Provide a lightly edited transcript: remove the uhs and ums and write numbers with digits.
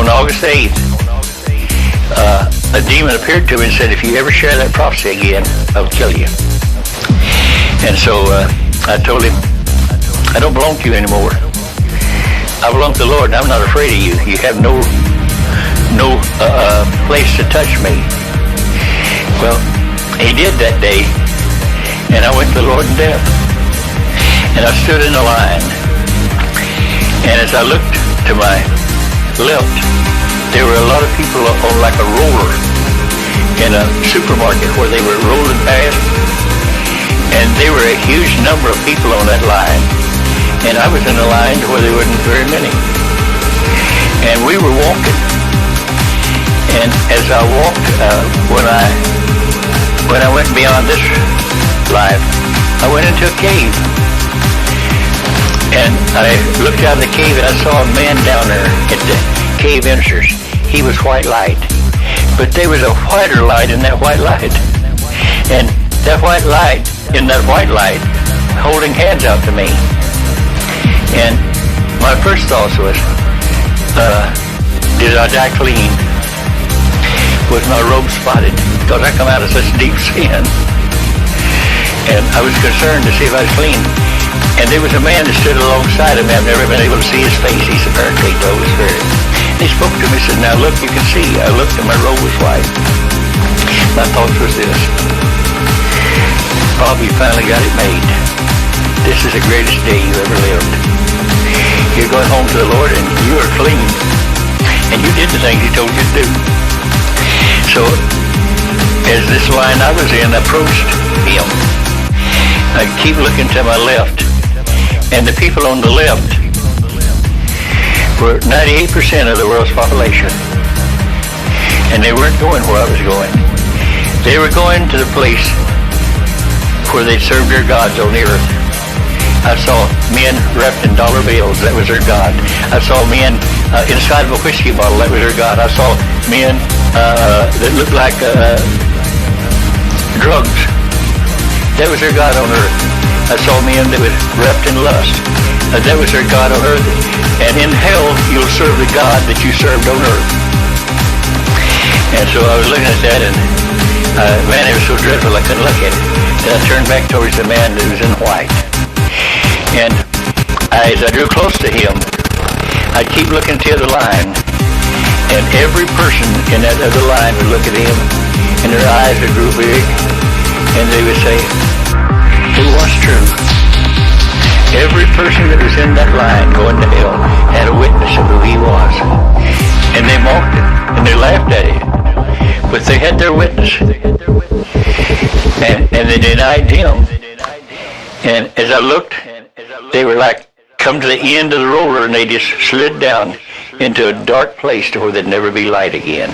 on August 8th, a demon appeared to me and said, if you ever share that prophecy again, I'll kill you. And so I told him, I don't belong to you anymore. I belong to the Lord, and I'm not afraid of you. You have no place to touch me. Well, he did that day, and I went to the Lord in death. And I stood in the line, and as I looked to my left, there were a lot of people on like a roller in a supermarket where they were rolling past, and there were a huge number of people on that line, and I was in a line where there wasn't very many, and we were walking, and as I walked, when I went beyond this life, I went into a cave, and I looked out of the cave and I saw a man down there at the cave entrance. He was white light, but there was a whiter light in that white light, and that white light in that white light holding hands out to me. And my first thought was, did I die clean? Was my robe spotted? Because I come out of such deep sin, and I was concerned to see if I was clean. And there was a man that stood alongside of me. I've never been able to see his face. He's a Paracleto, his spirit. He spoke to me and said, now look, you can see. I looked and my robe was white. My thoughts was this: Bob, you finally got it made. This is the greatest day you ever lived. You're going home to the Lord and you are clean. And you did the things he told you to do. So, as this line I was in approached him, I keep looking to my left, and the people on the left were 98% of the world's population, and they weren't going where I was going. They were going to the place where they served their gods on the earth. I saw men wrapped in dollar bills, that was their God. I saw men inside of a whiskey bottle, that was their God. I saw men that looked like drugs. That was their God on earth. I saw men that were wrapped in lust. That was their God on earth. And in hell, you'll serve the God that you served on earth. And so I was looking at that, and man, it was so dreadful I couldn't look at it. And I turned back towards the man that was in white. And as I drew close to him, I'd keep looking to the other line. And every person in that other line would look at him, and their eyes would grow big. And they would say, it was true. Every person that was in that line going to hell had a witness of who he was. And they mocked him, and they laughed at him. But they had their witness. And they denied him. And as I looked, they were like, come to the end of the roller, and they just slid down into a dark place to where there'd never be light again.